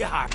Yar.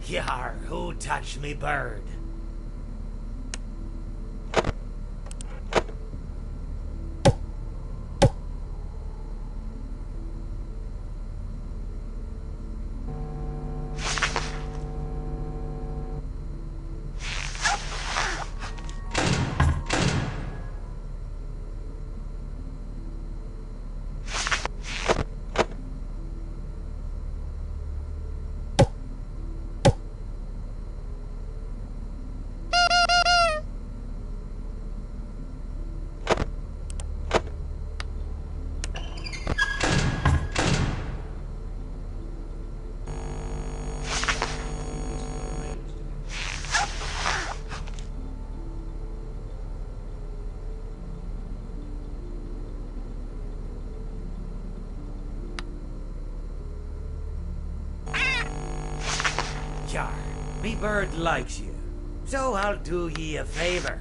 Yar, who touched me bird? Yar, me bird likes you, so I'll do ye a favor.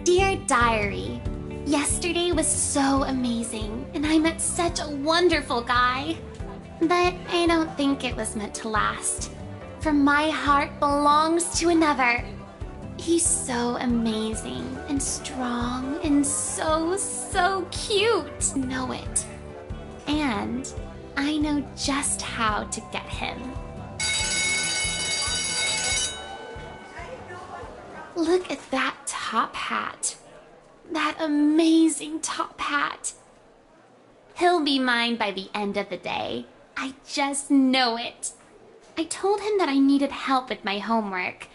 Dear Diary, yesterday was so amazing, and I met such a wonderful guy. But I don't think it was meant to last, for my heart belongs to another. He's so amazing and strong and so cute. Know it. And I know just how to get him. Look at that top hat. That amazing top hat. He'll be mine by the end of the day. I just know it. I told him that I needed help with my homework.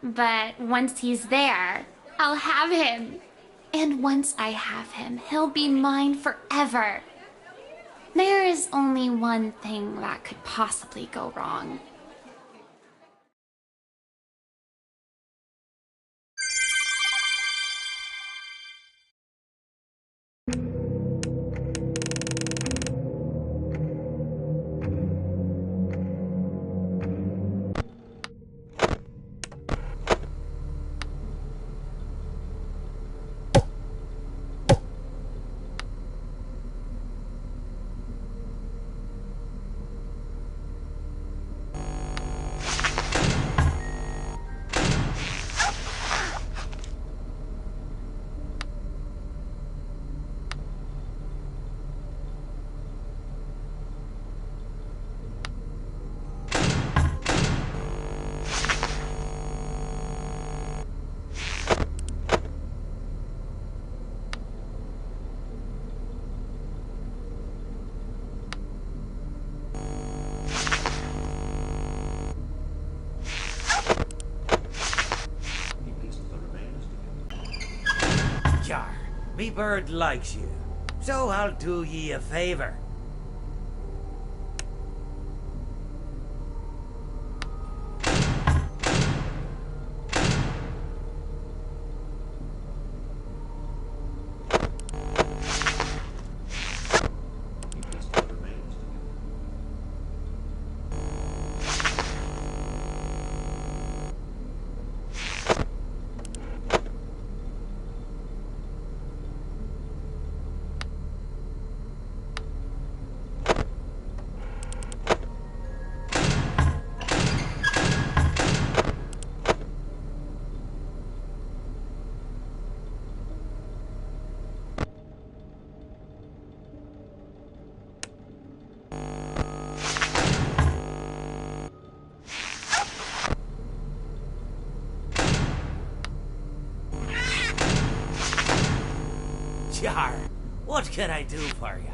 But once he's there, I'll have him. And once I have him, he'll be mine forever. There is only one thing that could possibly go wrong. Me bird likes you, so I'll do ye a favor. Jar, what can I do for ya?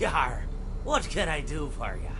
Jar, what can I do for ya?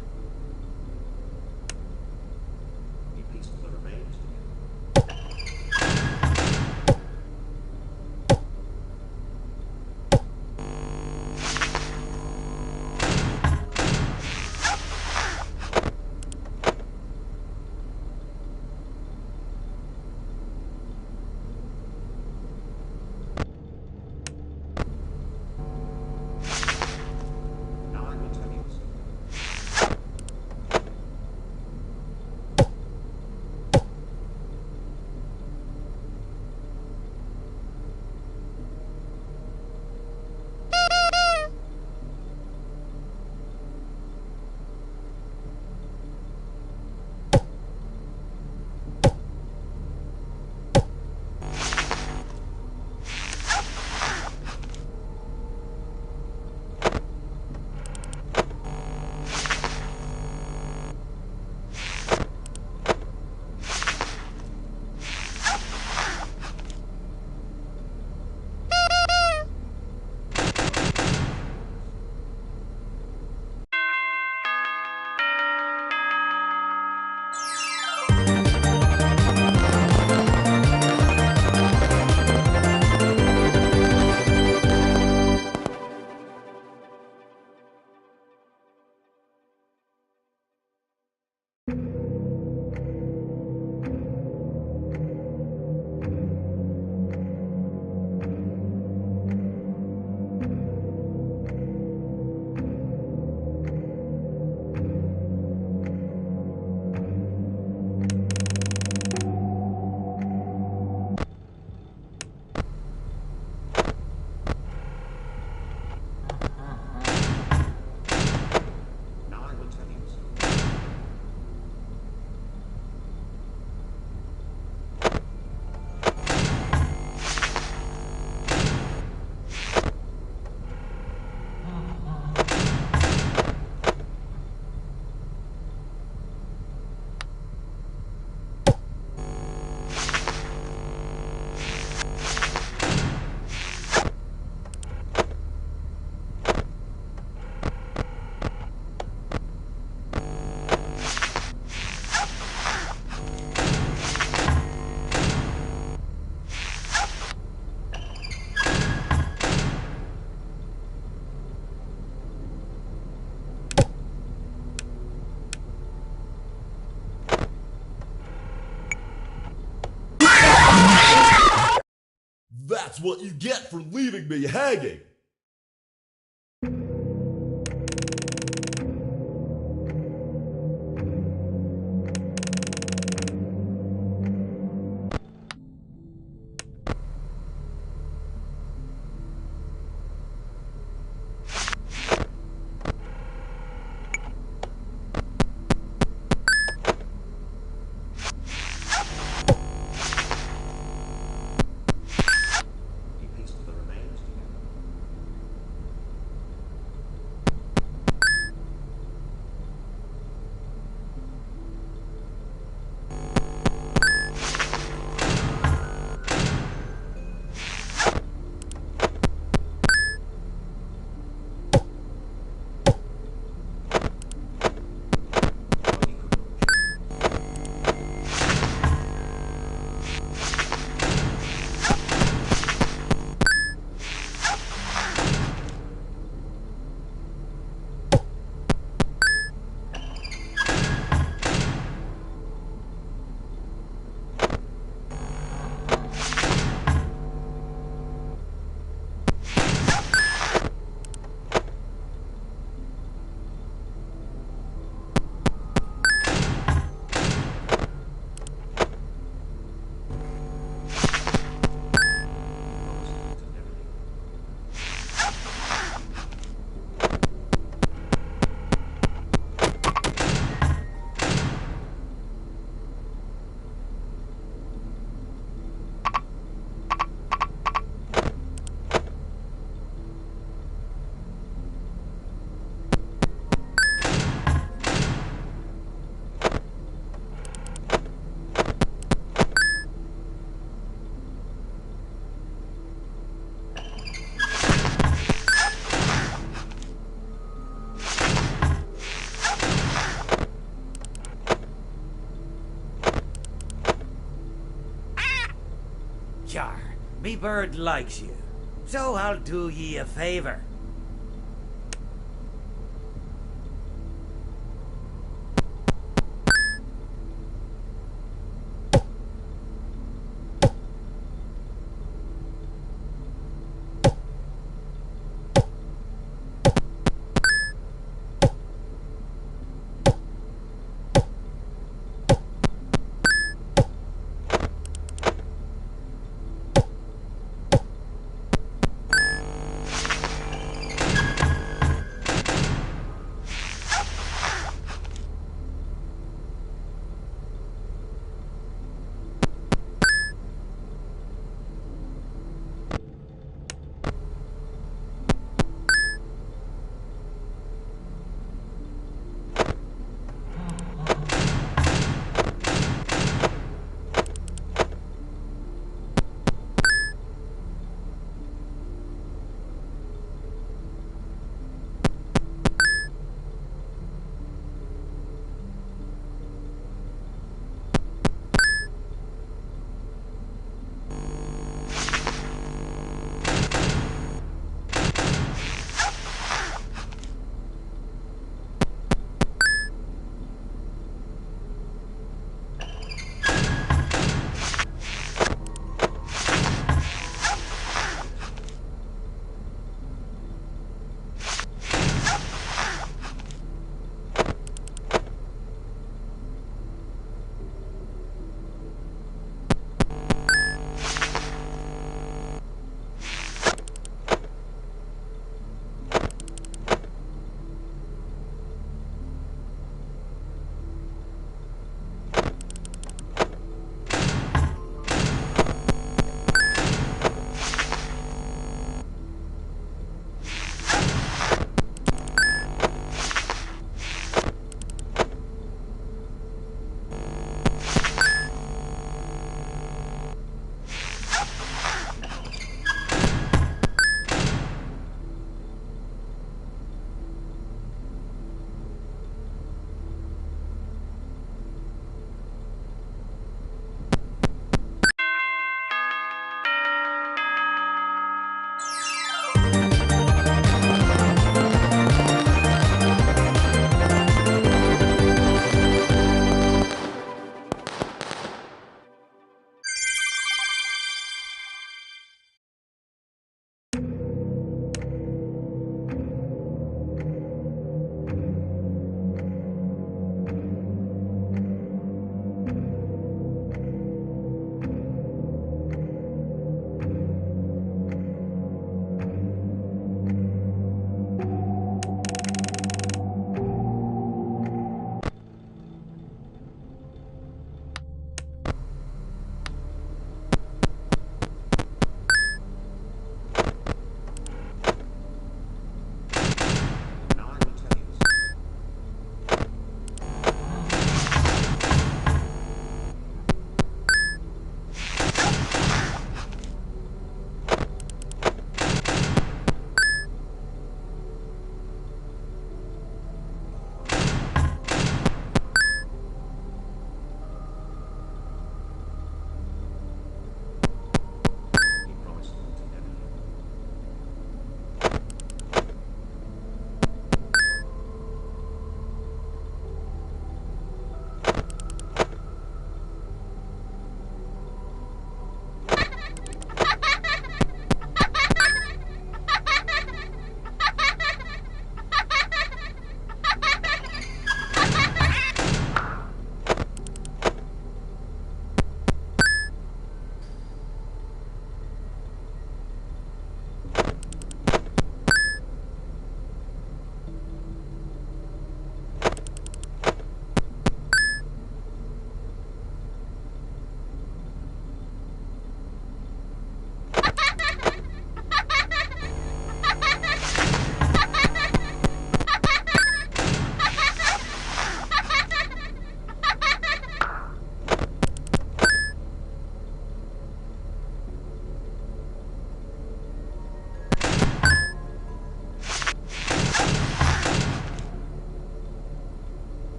That's what you get for leaving me hanging. Me bird likes you, so I'll do ye a favor.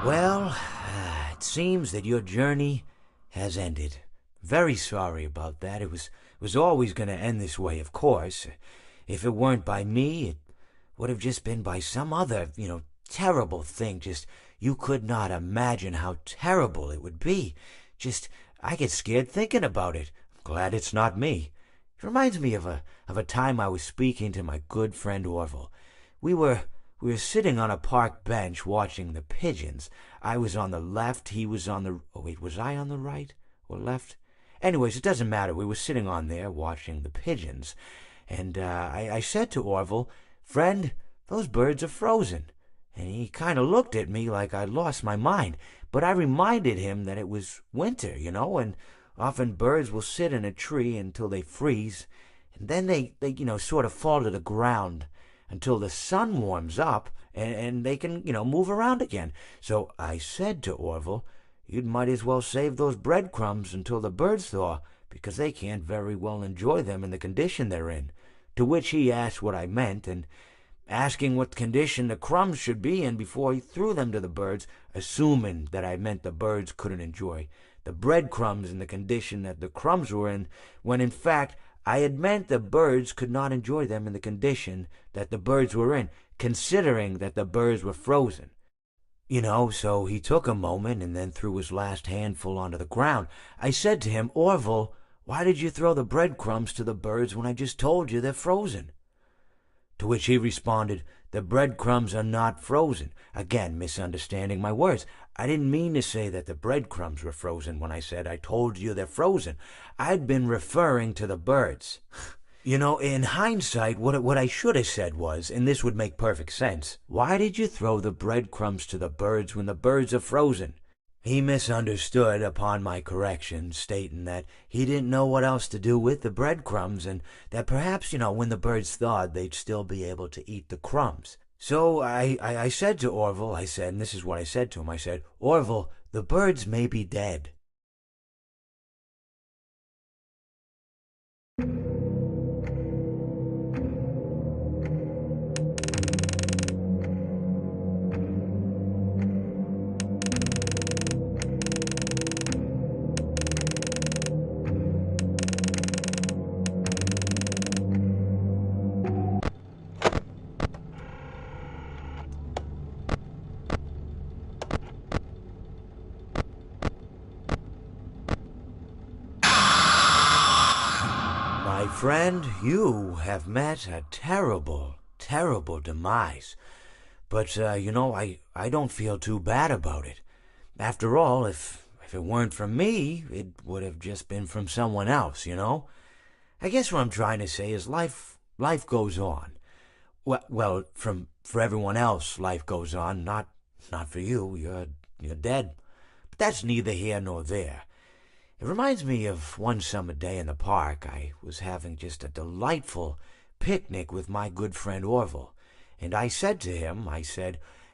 Well, it seems that your journey has ended. Very sorry about that. It was always going to end this way, of course. If it weren't by me, it would have just been by some other, terrible thing. Just, you could not imagine how terrible it would be. Just, I get scared thinking about it. I'm glad it's not me. It reminds me of a time I was speaking to my good friend Orville. We were sitting on a park bench watching the pigeons. I was on the left, he was on the... Oh, wait, was I on the right or left? Anyways, it doesn't matter. We were sitting on there watching the pigeons. And I said to Orville, "Friend, those birds are frozen." And he kind of looked at me like I'd lost my mind. But I reminded him that it was winter, and often birds will sit in a tree until they freeze. And then they sort of fall to the ground until the sun warms up and they can, move around again. So I said to Orville, "You might as well save those breadcrumbs until the birds thaw, because they can't very well enjoy them in the condition they're in." To which he asked what I meant, and asking what condition the crumbs should be in before he threw them to the birds, assuming that I meant the birds couldn't enjoy the breadcrumbs in the condition that the crumbs were in, when in fact I had meant the birds could not enjoy them in the condition that the birds were in, considering that the birds were frozen. So he took a moment and then threw his last handful onto the ground. I said to him, "Orville, why did you throw the breadcrumbs to the birds when I just told you they're frozen?" To which he responded, "The breadcrumbs are not frozen." Again, misunderstanding my words. I didn't mean to say that the breadcrumbs were frozen when I said I told you they're frozen. I'd been referring to the birds. In hindsight, what I should have said was, and this would make perfect sense, "Why did you throw the breadcrumbs to the birds when the birds are frozen?" He misunderstood upon my correction, stating that he didn't know what else to do with the breadcrumbs, and that perhaps, when the birds thawed, they'd still be able to eat the crumbs. So I said to Orville, and this is what I said to him, I said, "Orville, the birds may be dead." My friend, you have met a terrible, terrible demise. But, I don't feel too bad about it. After all, if it weren't from me, it would have just been from someone else, I guess what I'm trying to say is life goes on. Well, for everyone else, life goes on, not for you. You're dead. But that's neither here nor there. It reminds me of one summer day in the park. I was having just a delightful picnic with my good friend Orville. And I said to him,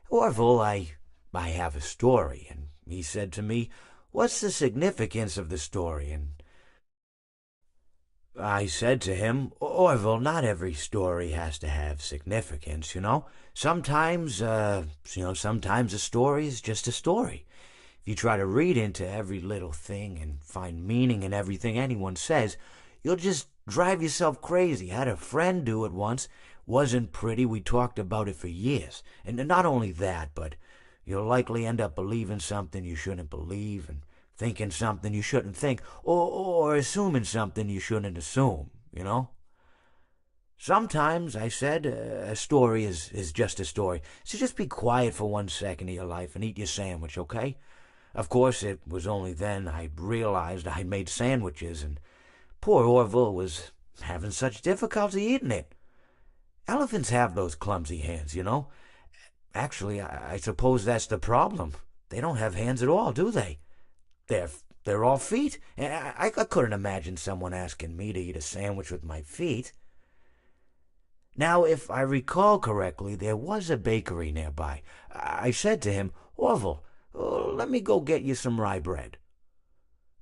"Orville, I have a story." And he said to me, "What's the significance of the story?" And I said to him, "Orville, not every story has to have significance, Sometimes, sometimes a story is just a story. If you try to read into every little thing and find meaning in everything anyone says, you'll just drive yourself crazy. I had a friend do it once. Wasn't pretty. We talked about it for years. And not only that, but you'll likely end up believing something you shouldn't believe, and thinking something you shouldn't think, or assuming something you shouldn't assume, Sometimes," I said, "a story is just a story. So just be quiet for 1 second of your life and eat your sandwich, okay?" Of course, it was only then I realized I'd made sandwiches, and poor Orville was having such difficulty eating it. Elephants have those clumsy hands, Actually, I suppose that's the problem. They don't have hands at all, do they? They're all feet. And I couldn't imagine someone asking me to eat a sandwich with my feet. Now, if I recall correctly, there was a bakery nearby. I said to him, "Orville, let me go get you some rye bread."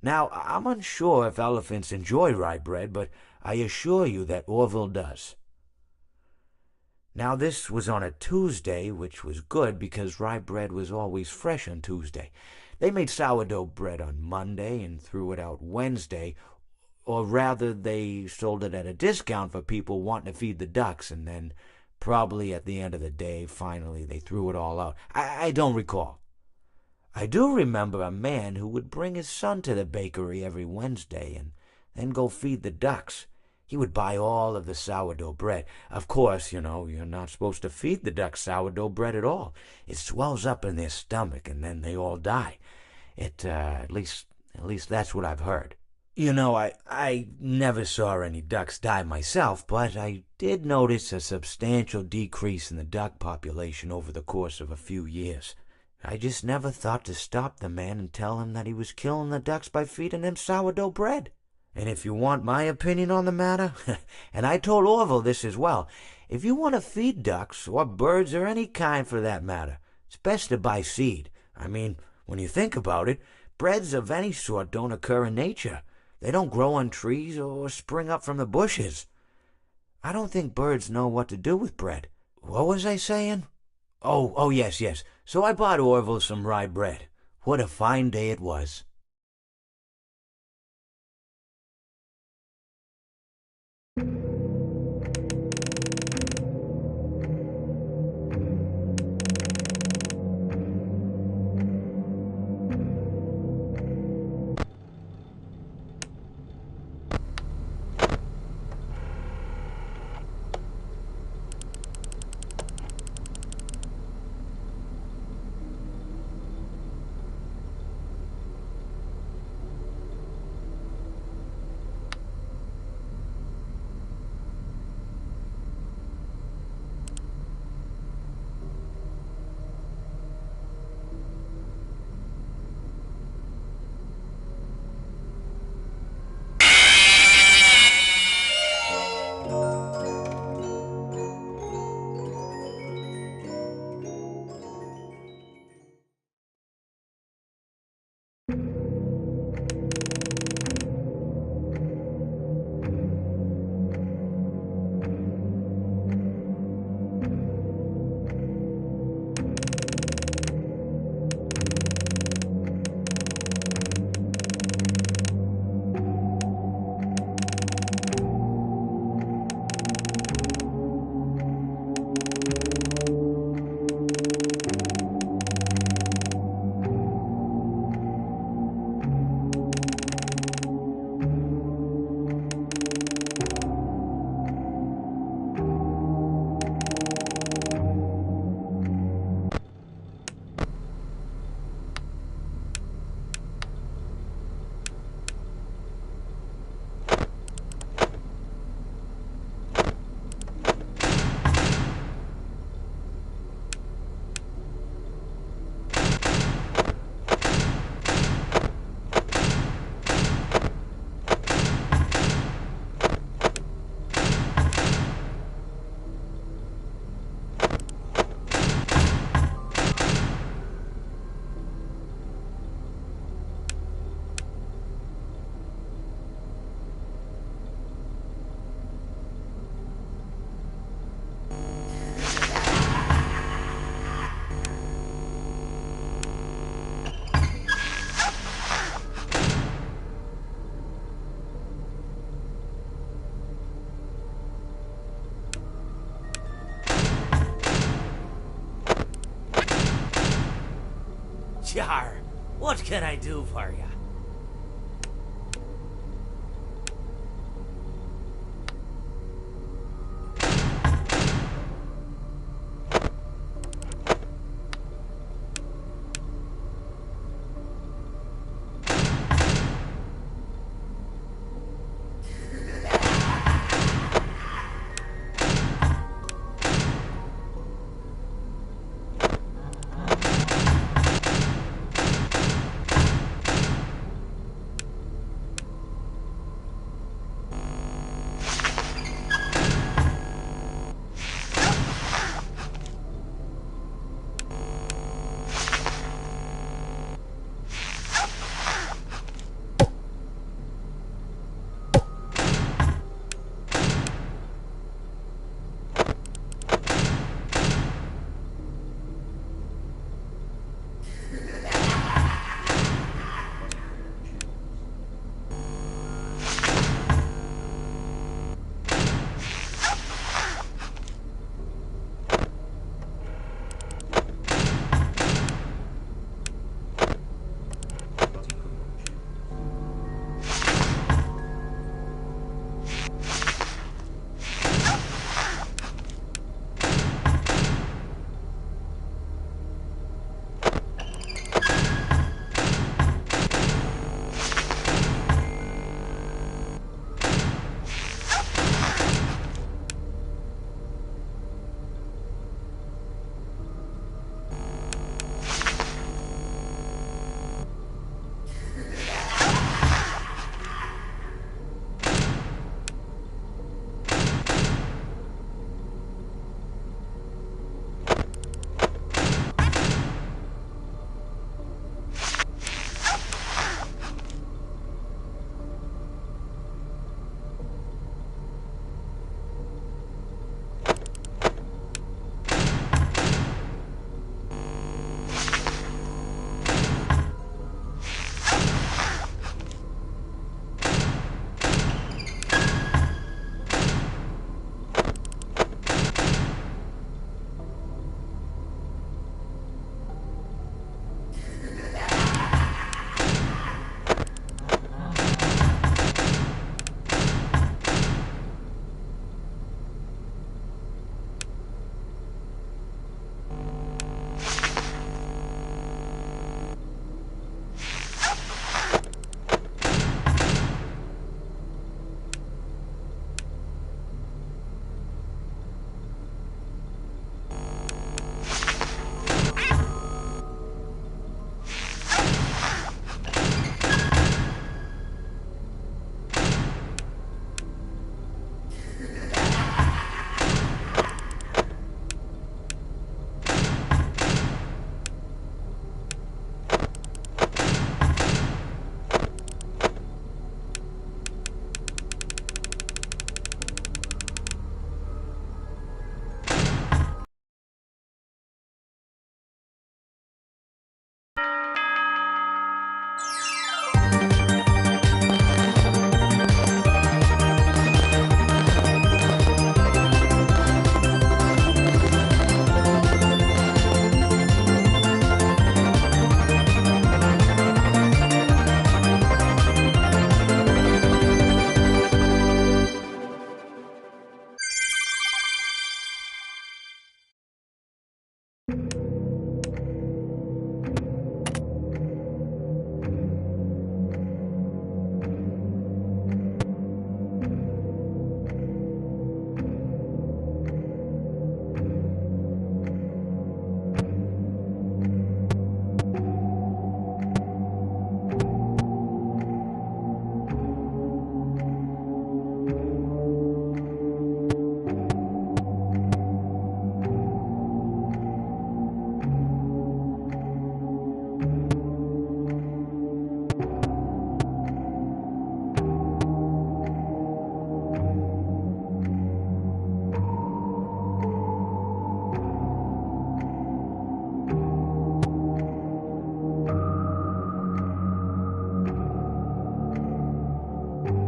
Now, I'm unsure if elephants enjoy rye bread, but I assure you that Orville does. Now, this was on a Tuesday, which was good because rye bread was always fresh on Tuesday. They made sourdough bread on Monday and threw it out Wednesday, or rather, they sold it at a discount for people wanting to feed the ducks, and then probably at the end of the day, finally, they threw it all out. I don't recall. I do remember a man who would bring his son to the bakery every Wednesday and then go feed the ducks. He would buy all of the sourdough bread. Of course, you're not supposed to feed the ducks sourdough bread at all. It swells up in their stomach and then they all die. At least that's what I've heard. I never saw any ducks die myself, but I did notice a substantial decrease in the duck population over the course of a few years. I just never thought to stop the man and tell him that he was killing the ducks by feeding them sourdough bread. And if you want my opinion on the matter, and I told Orville this as well, if you want to feed ducks, or birds, or any kind for that matter, it's best to buy seed. I mean, when you think about it, breads of any sort don't occur in nature. They don't grow on trees or spring up from the bushes. I don't think birds know what to do with bread. What was I saying? Oh, yes. So I bought Orville some rye bread. What a fine day it was. Jar, what can I do for you?